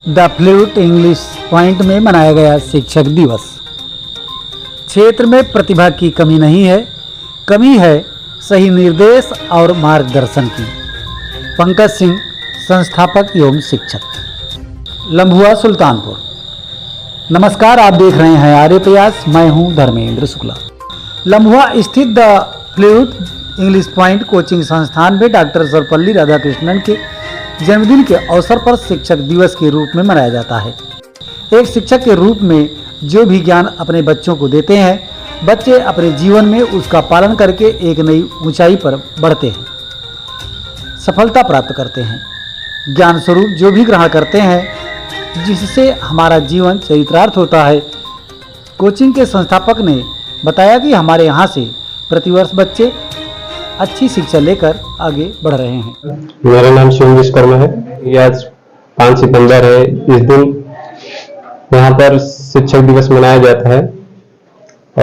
The flute English point में मनाया गया शिक्षक दिवस। क्षेत्र में प्रतिभा की कमी नहीं है, कमी है सही निर्देश और मार्गदर्शन की। पंकज सिंह, संस्थापक एवं शिक्षक, लम्भुआ, सुल्तानपुर। नमस्कार, आप देख रहे हैं आर्य प्रयास। मैं हूं धर्मेंद्र शुक्ला। लम्भुआ स्थित the flute English point coaching संस्थान में डॉक्टर सर्वपल्ली राधाकृष्णन के जन्मदिन के अवसर पर शिक्षक दिवस के रूप में मनाया जाता है। एक शिक्षक के रूप में जो भी ज्ञान अपने बच्चों को देते हैं, बच्चे अपने जीवन में उसका पालन करके एक नई ऊंचाई पर बढ़ते हैं, सफलता प्राप्त करते हैं। ज्ञान स्वरूप जो भी ग्रहण करते हैं, जिससे हमारा जीवन चरितार्थ होता है। कोचिंग के संस्थापक ने बताया कि हमारे यहाँ से प्रतिवर्ष बच्चे अच्छी शिक्षा लेकर आगे बढ़ रहे हैं। मेरा नाम शिवम विश्वकर्मा है। ये आज 5 सितंबर है। इस दिन यहाँ पर शिक्षक दिवस मनाया जाता है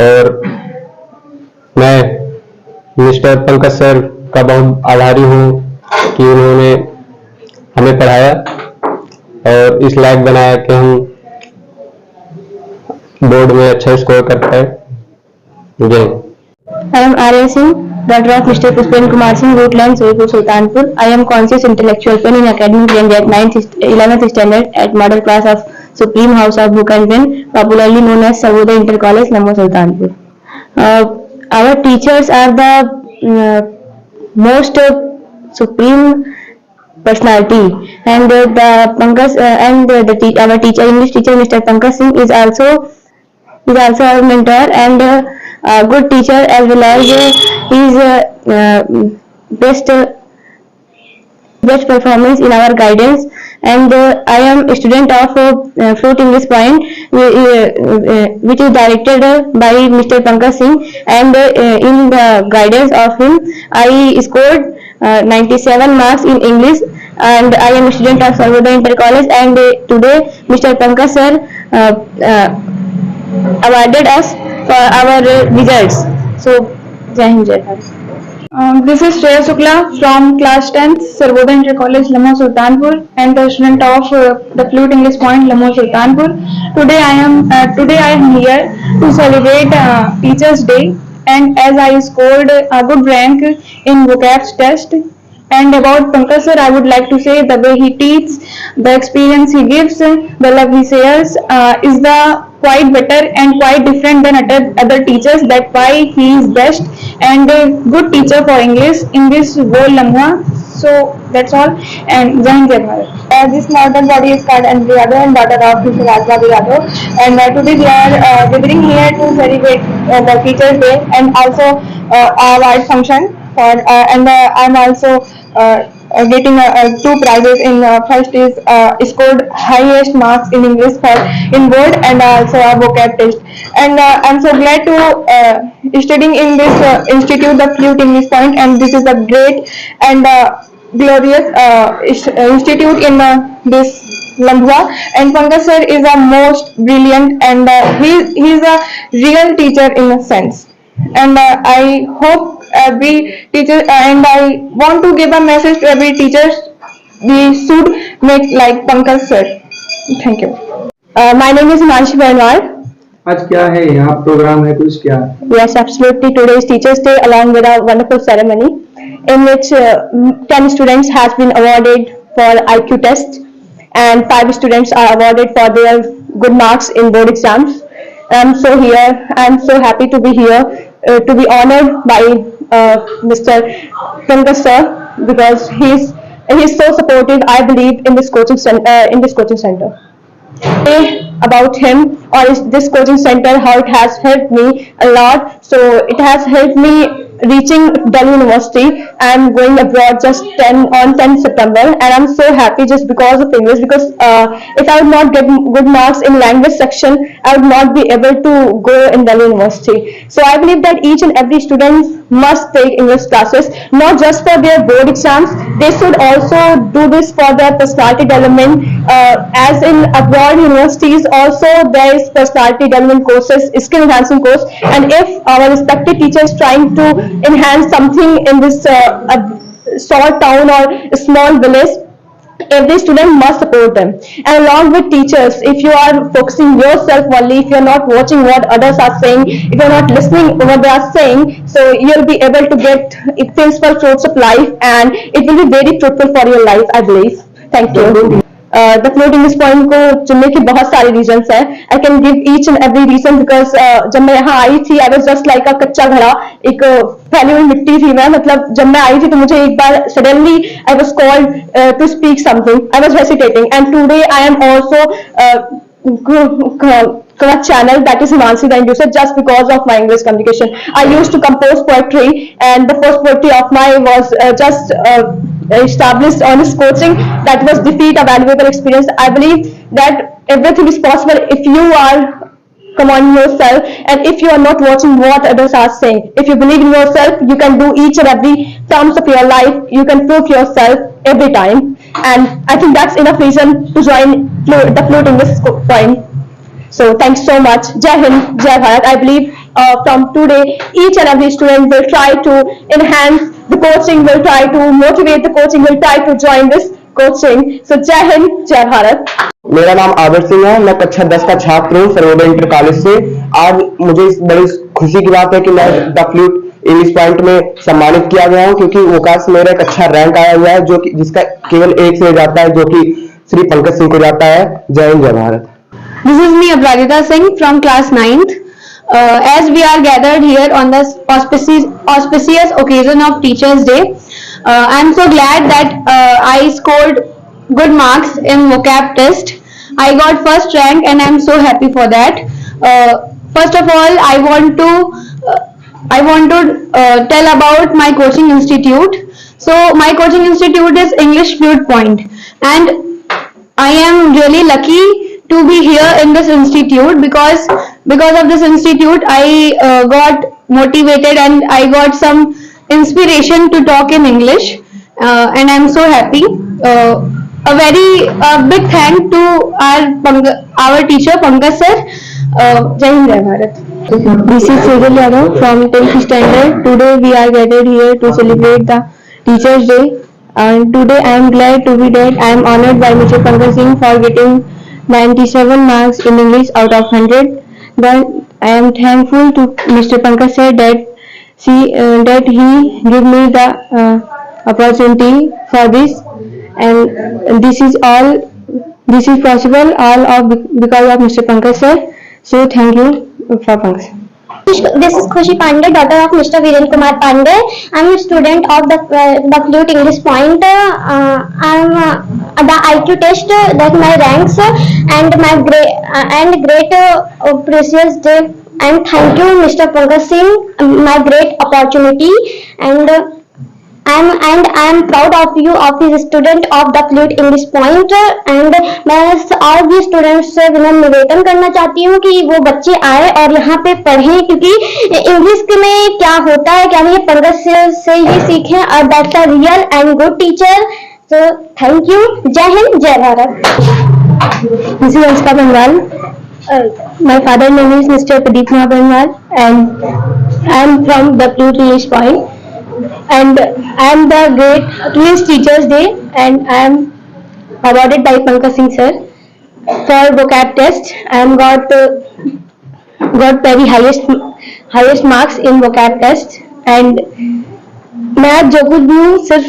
और मैं मिस्टर पंकज सर का बहुत आभारी हूँ कि उन्होंने हमें पढ़ाया और इस लायक बनाया कि हम बोर्ड में अच्छा स्कोर कर पाए। जय। I am Arya Singh, daughter of Mr. Pushpen Kumar Singh, Rootland, Soipur, Sultanpur. I am conscious intellectual pen in academic range at 11th standard at model class of Supreme House of Book and Pen, popularly known as Sarvodaya Inter College, Lammo, Sultanpur. Our teachers are the most supreme personality, and the Pankaj our teacher, English teacher, Mr. Pankaj Singh is also our mentor and a good teacher, as well as his best performance in our guidance. And I am a student of Flute English Point, which is directed by Mr. Pankaj Singh, and in the guidance of him I scored 97 marks in English, and I am a student of Sarvodaya Inter College. And today Mr. Pankaj sir awarded us for our results. So, Jai Hind, Jai Bharat. This is Shreya Shukla from class 10th, Sarvodaya Inter College, Lammo, Sultanpur, and the student of the Flute English Point, Lammo, Sultanpur. Today I am here to celebrate Teachers Day, and as I scored a good rank in vocabs test. And about Pankaj sir, I would like to say the way he teaches, the experience he gives, the love he shares is the quite better and quite different than other teachers. That's why he is best and a good teacher for English in this whole Lamma. So that's all, and Jai Hind, Jai Bharat. This modern body is called Anjali Yadav and daughter of Mr. Rajbhavi Yadav, and today we are gathering here to celebrate the Teachers Day and also our award function for and I'm also getting 2 prizes. In first is scored highest marks in English for in board and also a vocab test. And I'm so glad to studying in this institute, the Flute English Point, and this is a great and glorious institute in this Lambhua. And Pankaj sir is a most brilliant and he's a real teacher in a sense. And I hope every teacher, and I want to give a message to every teacher, we should make like Pankaj sir. Thank you. My name is Himanshi Bainwal. आज क्या है यहाँ programme है कुछ क्या? Yes, absolutely. Today is Teachers Day along with a wonderful ceremony in which 10 students has been awarded for IQ test and 5 students are awarded for their good marks in board exams. I'm so happy to be here to be honored by Mr. Pankaj sir, because he's so supportive, I believe, in this coaching center. About him or this coaching center, how it has helped me a lot. So it has helped me reaching Delhi University. I'm going abroad just 10 September, and I'm so happy just because of English, because if I would not get good marks in language section, I would not be able to go in Delhi University. So I believe that each and every student must take English classes, not just for their board exams. They should also do this for their personality development. As in abroad universities also there is personality development courses, skill enhancing course, and if our respected teacher is trying to enhance something in this short town or small village, every student must support them, and along with teachers, if you are focusing yourself only, if you are not watching what others are saying, if you are not listening what they are saying, so you'll be able to get principal fruits of life, and it will be very fruitful for your life, I believe. Thank you. The flute English point को चुनने के बहुत सारे reasons हैं. I can give each and every reason because जब मैं यहाँ आई थी I was just like a कच्चा घड़ा, एक फैली हुई मिट्टी थी मैं. मतलब जब मैं आई थी तो मुझे एक बार suddenly I was called to speak something. I was hesitating and today I am also channel, that is Himanshi the Inducer, just because of my English communication. I used to compose poetry, and the first poetry of mine was just established on this coaching. That was defeat a valuable experience. I believe that everything is possible if you are come on yourself, and if you are not watching what others are saying. If you believe in yourself, you can do each and every terms of your life. You can prove yourself every time, and I think that's enough reason to join the Flute English Point. So thanks so much. Jai Hind, Jai Bharat. I believe from today, each and every student will try to enhance the coaching, will try to motivate the coaching, will try to join this coaching. So Jai Hind, Jai Bharat. मेरा नाम आदर्श सिंह है. मैं कक्षा 10 का छात्र हूँ Sarvodaya inter college से. आज मुझे इस बड़ी खुशी की बात है कि मैं द फ्लूट इंग्लिश पॉइंट में सम्मानित किया गया हूँ, क्योंकि वोकास मेरा एक अच्छा रैंक आया हुआ है, जो कि जिसका केवल एक से जाता है, जो कि श्री पंकज सिंह को जाता है. जय Hind, Jai Bharat. This is me, Aparajita Singh, from class 9th. As we are gathered here on the auspicious occasion of Teachers' Day, I am so glad that I scored good marks in vocab test. I got first rank, and I am so happy for that. First of all, I want to tell about my coaching institute. So my coaching institute is English Flute Point, and I am really lucky to be here in this institute, because of this institute I got motivated and I got some inspiration to talk in English, and I am so happy. A very big thank to our teacher Pankaj sir. Jai Hind, Jai Bharat. This is Sejal Yadav from 10th standard. Today we are gathered here to celebrate the Teachers' Day, and today I am glad to be that I am honored by Mr. Pankaj Singh for getting 97 marks in English out of 100. But I am thankful to Mr. Pankaj sir that he gave me the opportunity for this, and this is possible because of Mr. Pankaj sir. So thank you for Pankaj. This is Khushi Pandey, daughter of Mr. Viren Kumar Pandey. I am a student of the Flute English Point. I am the IQ test that my ranks and my great precious day. And thank you, Mr. Pankaj Singh, my great opportunity. And I am proud of you, of the student of the Flute English Point. And मैं और भी students से विनम्र निवेदन करना चाहती हूँ कि वो बच्चे आए और यहाँ पे पढ़ें, क्योंकि इंग्लिश में क्या होता है क्या नहीं, पंकज से ही सीखें, और that's a real and good teacher. So thank you. Jai Hind, Jai Bharat. This is Anshika Bengal. My father name is Mr. Pradeep Kumar Banwal, and I am from the Flute English Point. And I am the great Twins Teachers' Day, and I am awarded by Pankaj Singh sir for vocab test. I am got very highest marks in vocab test, and मैं आज जो कुछ भी हूँ सिर्फ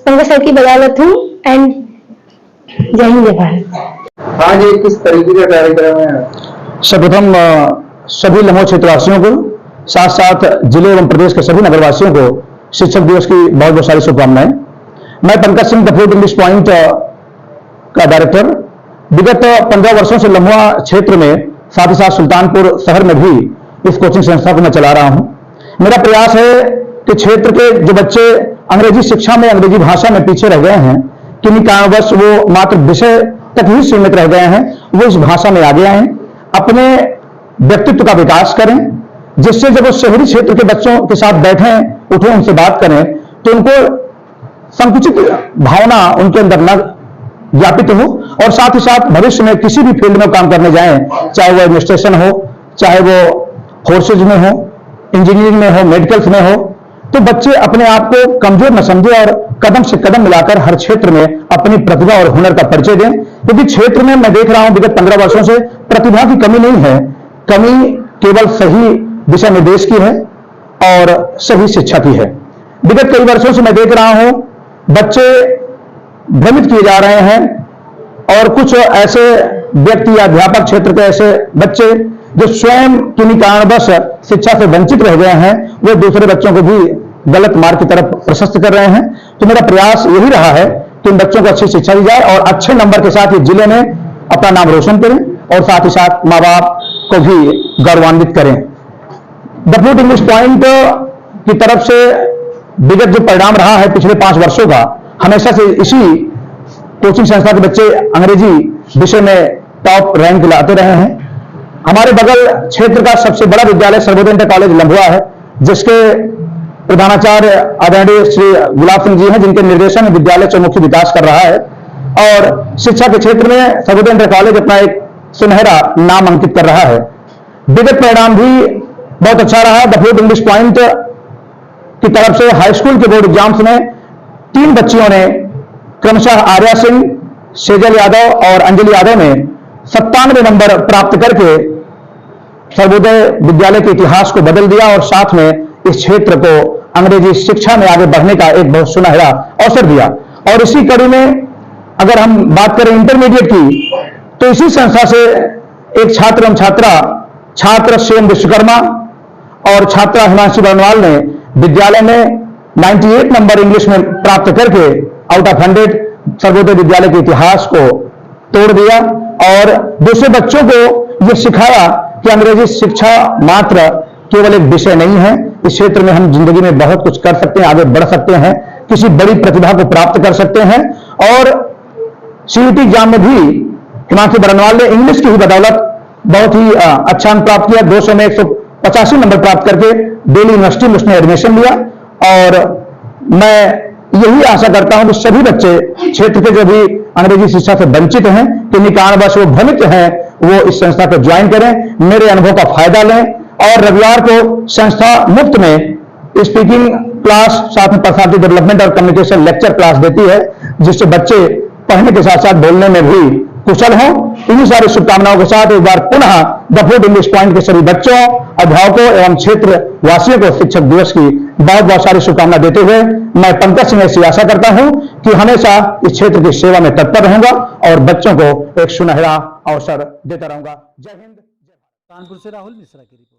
Pankaj sir की बदौलत हूँ. एंड जय हिंद, जय भारत. आज एक किस तरीके का कार्यक्रम है? सर्वप्रथम सभी लम्हो क्षेत्रवासियों को, साथ साथ जिले एवं प्रदेश के सभी नगरवासियों को शिक्षक दिवस की बहुत बहुत सारी शुभकामनाएं. मैं Pankaj Singh the flute English point का डायरेक्टर विगत 15 वर्षों से लम्हुआ क्षेत्र में, साथ ही साथ सुल्तानपुर शहर में भी इस कोचिंग संस्था को मैं चला रहा हूं. मेरा प्रयास है कि क्षेत्र के जो बच्चे अंग्रेजी शिक्षा में, अंग्रेजी भाषा में पीछे रह गए हैं, किन्हीं कारणवश वो मात्र विषय तक ही सीमित रह गए हैं, वो इस भाषा में आगे आए, अपने व्यक्तित्व का विकास करें, जिससे जब वो शहरी क्षेत्र के बच्चों के साथ बैठें, उठें, उनसे बात करें, तो उनको संकुचित भावना उनके अंदर न व्यापित हो, और साथ ही साथ भविष्य में किसी भी फील्ड में काम करने जाएं, चाहे वो एडमिनिस्ट्रेशन हो, चाहे वो फोर्सेज में हो, इंजीनियरिंग में हो, मेडिकल्स में हो, तो बच्चे अपने आप को कमजोर न समझे और कदम से कदम मिलाकर हर क्षेत्र में अपनी प्रतिभा और हुनर का परिचय दें, क्योंकि क्षेत्र में मैं देख रहा हूं विगत 15 वर्षों से प्रतिभा की कमी नहीं है, कमी केवल सही दिशा निर्देश की है और सही शिक्षा की है। विगत कई वर्षों से मैं देख रहा हूं बच्चे भ्रमित किए जा रहे हैं और कुछ ऐसे व्यक्ति या अध्यापक क्षेत्र के ऐसे बच्चे जो स्वयं किन्हीं कारणवश शिक्षा से वंचित रह गए हैं, वो दूसरे बच्चों को भी गलत मार्ग की तरफ प्रशस्त कर रहे हैं। तो मेरा प्रयास यही रहा है कि इन बच्चों को अच्छी शिक्षा दी जाए और अच्छे नंबर के साथ ये जिले में अपना नाम रोशन करें और साथ ही साथ माँ बाप को भी गौरवान्वित करें। द फ्लूट इंग्लिश पॉइंट की तरफ से विगत जो परिणाम रहा है पिछले 5 वर्षों का, हमेशा से इसी कोचिंग संस्था के बच्चे अंग्रेजी विषय में टॉप रैंक लाते रहे हैं। हमारे बगल क्षेत्र का सबसे बड़ा विद्यालय सर्वोदय इंटर कॉलेज लम्भुआ है, जिसके प्रधानाचार्य आदरणीय श्री गुलाब सिंह जी हैं, जिनके निर्देशन में विद्यालय चौमुखी विकास कर रहा है और शिक्षा के क्षेत्र में सर्वोदय इंटर कॉलेज अपना एक सुनहरा नाम अंकित कर रहा है। विगत परिणाम भी बहुत अच्छा रहा। द फ्लूट इंग्लिश पॉइंट की तरफ से हाई स्कूल के बोर्ड एग्जाम्स में 3 बच्चियों ने क्रमशः आर्या सिंह, सेजल यादव और अंजलि यादव ने 97 नंबर प्राप्त करके सर्वोदय विद्यालय के इतिहास को बदल दिया और साथ में इस क्षेत्र को अंग्रेजी शिक्षा में आगे बढ़ने का एक बहुत सुनहरा अवसर दिया। और इसी कड़ी में अगर हम बात करें इंटरमीडिएट की, तो इसी संस्था से एक छात्र एवं छात्र शेम विश्वकर्मा और छात्रा हिमांशी बरनवाल ने विद्यालय में 98 नंबर इंग्लिश में प्राप्त करके आउट ऑफ 100 सर्वोदय विद्यालय के इतिहास को तोड़ दिया और दूसरे बच्चों को यह सिखाया कि अंग्रेजी शिक्षा मात्र केवल एक विषय नहीं है। इस क्षेत्र में हम जिंदगी में बहुत कुछ कर सकते हैं, आगे बढ़ सकते हैं, किसी बड़ी प्रतिभा को प्राप्त कर सकते हैं। और सीयूटी एग्जाम में भी हिमांशी बरनवाल ने इंग्लिश की ही बदौलत बहुत ही अच्छा अंक प्राप्त किया। 200 में 185 नंबर प्राप्त करके दिल्ली यूनिवर्सिटी में उसने एडमिशन लिया। और मैं यही आशा करता हूं कि सभी बच्चे क्षेत्र के जो भी अंग्रेजी शिक्षा से वंचित हैं, किन्हीं कारणवश वो भ्रमित हैं, वो इस संस्था को ज्वाइन करें, मेरे अनुभव का फायदा लें। और रविवार को संस्था मुफ्त में स्पीकिंग क्लास, साथ में पर्सनालिटी डेवलपमेंट और कम्युनिकेशन लेक्चर क्लास देती है, जिससे बच्चे पढ़ने के साथ साथ बोलने में भी कुशल हों। इन्हीं सारी शुभकामनाओं के साथ एक बार पुनः द फ्लूट इंग्लिश पॉइंट के सभी बच्चों, अभिभावकों एवं क्षेत्र वासियों को शिक्षक दिवस की बहुत बहुत सारी शुभकामनाएं देते हुए मैं पंकज सिंह ऐसी आशा करता हूं कि हमेशा इस क्षेत्र की सेवा में तत्पर रहूंगा और बच्चों को एक सुनहरा अवसर देता रहूंगा। जय हिंद। कानपुर से राहुल मिश्रा की रिपोर्ट।